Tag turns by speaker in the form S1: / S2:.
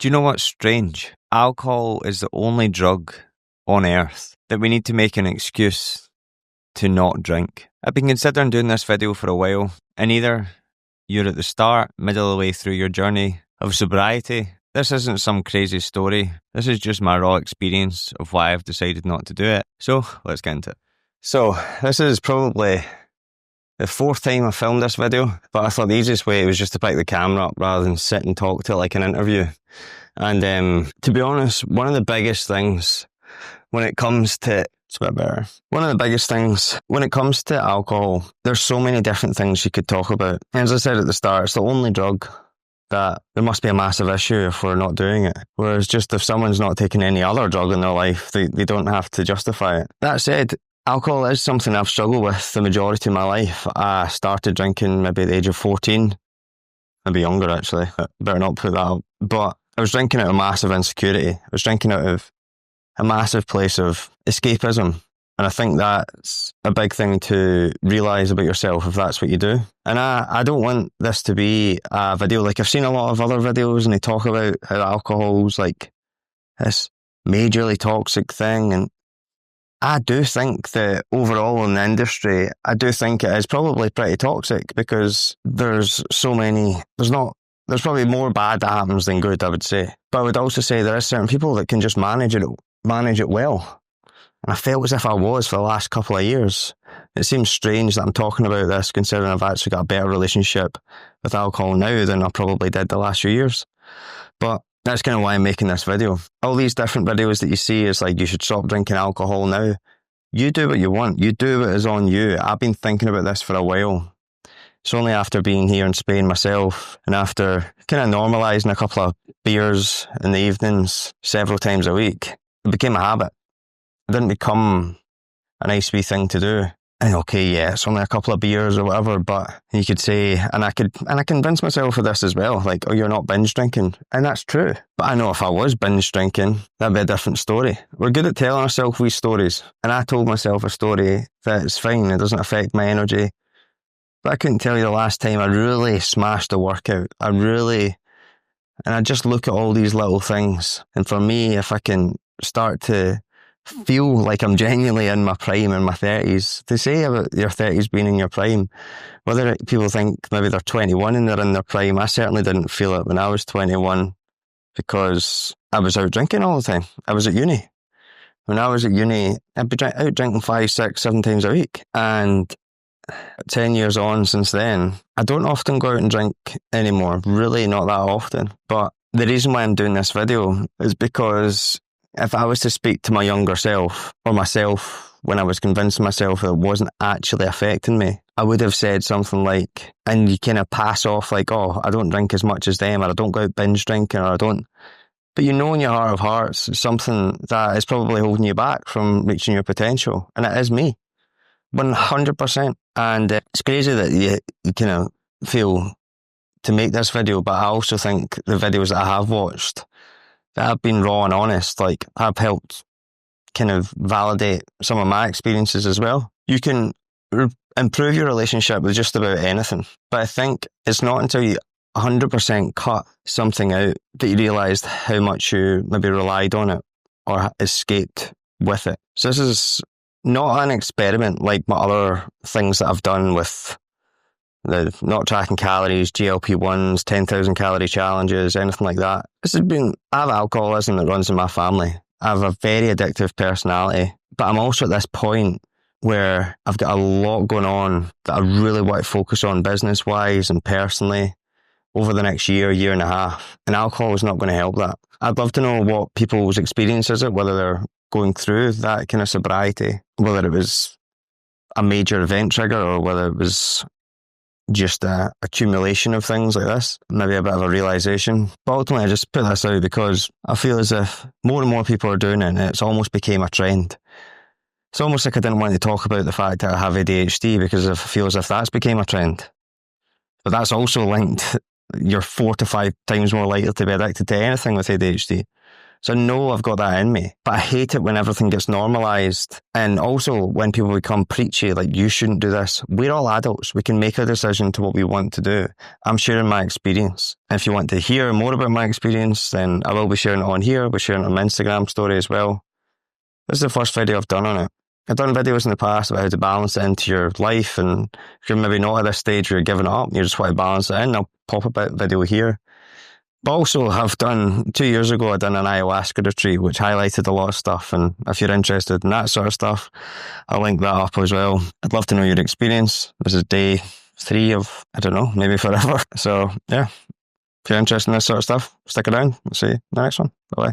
S1: Do you know what's strange? Alcohol is the only drug on earth that we need to make an excuse to not drink. I've been considering doing this video for a while, and either you're at the start, middle of the way through your journey of sobriety. This isn't some crazy story. This is just my raw experience of why I've decided not to do it. So let's get into it. So this is probably the fourth time I filmed this video, but I thought the easiest way was just to pick the camera up rather than sit and talk to it like an interview. And to be honest, one of the biggest things when it comes to One of the biggest things when it comes to alcohol, there's so many different things you could talk about. And as I said at the start, it's the only drug that there must be a massive issue if we're not doing it. Whereas just if someone's not taking any other drug in their life, they don't have to justify it. That said, alcohol is something I've struggled with the majority of my life. I started drinking maybe at the age of 14, maybe younger actually. I better not put that up. But I was drinking out of massive insecurity. I was drinking out of a massive place of escapism. And I think that's a big thing to realise about yourself if that's what you do. And I don't want this to be a video, like I've seen a lot of other videos and they talk about how alcohol's like this majorly toxic thing. And I do think that overall in the industry, I do think it is probably pretty toxic because there's probably more bad that happens than good, I would say. But I would also say there are certain people that can just manage it well. And I felt as if I was for the last couple of years. It seems strange that I'm talking about this considering I've actually got a better relationship with alcohol now than I probably did the last few years. But that's kind of why I'm making this video. All these different videos that you see is like, you should stop drinking alcohol now. You do what you want. You do what is on you. I've been thinking about this for a while. It's only after being here in Spain myself and after kind of normalising a couple of beers in the evenings several times a week, it became a habit. It didn't become a nice wee thing to do. And okay, yeah, it's only a couple of beers or whatever, but you could say, and I convinced myself of this as well, like, oh, you're not binge drinking. And that's true. But I know if I was binge drinking, that'd be a different story. We're good at telling ourselves wee stories. And I told myself a story that it's fine, it doesn't affect my energy. But I couldn't tell you the last time I really smashed a workout. And I just look at all these little things. And for me, if I can start to feel like I'm genuinely in my prime in my 30s, they say about your 30s being in your prime, whether people think maybe they're 21 and they're in their prime, I certainly didn't feel it when I was 21 because I was out drinking all the time. I was at uni. When I was at uni, I'd be out drinking 5, 6, 7 times a week. And 10 years on since then, I don't often go out and drink anymore, really not that often. But the reason why I'm doing this video is because if I was to speak to my younger self, or myself when I was convincing myself that it wasn't actually affecting me, I would have said something like, and you kind of pass off like, oh, I don't drink as much as them, or I don't go out binge drinking, or I don't. But you know in your heart of hearts, it's something that is probably holding you back from reaching your potential. And it is me. 100%. And it's crazy that you kind of feel to make this video, but I also think the videos that I have watched that have been raw and honest, like, have helped kind of validate some of my experiences as well. You can improve your relationship with just about anything, but I think it's not until you 100% cut something out that you realised how much you maybe relied on it or escaped with it. So this is not an experiment like my other things that I've done with the not tracking calories, GLP-1s, 10,000 calorie challenges, anything like that. I have alcoholism that runs in my family. I have a very addictive personality, but I'm also at this point where I've got a lot going on that I really want to focus on business-wise and personally over the next year and a half. And alcohol is not going to help that. I'd love to know what people's experience is, whether they're going through that kind of sobriety, whether it was a major event trigger or whether it was just a accumulation of things like this, maybe a bit of a realisation. But ultimately I just put this out because I feel as if more and more people are doing it and it's almost became a trend. It's almost like I didn't want to talk about the fact that I have ADHD because I feel as if that's became a trend. But that's also linked, you're 4 to 5 times more likely to be addicted to anything with ADHD. So I know I've got that in me, but I hate it when everything gets normalized. And also when people become preachy, like, you shouldn't do this. We're all adults. We can make a decision to what we want to do. I'm sharing my experience. And if you want to hear more about my experience, then I will be sharing it on here. We're sharing it on my Instagram story as well. This is the first video I've done on it. I've done videos in the past about how to balance it into your life. And if you're maybe not at this stage where you're giving it up, you just want to balance it in, I'll pop a video here. But also, I've done, 2 years ago, I done an ayahuasca retreat, which highlighted a lot of stuff. And if you're interested in that sort of stuff, I'll link that up as well. I'd love to know your experience. This is day 3 of, I don't know, maybe forever. So, yeah, if you're interested in this sort of stuff, stick around. We'll see you in the next one. Bye-bye.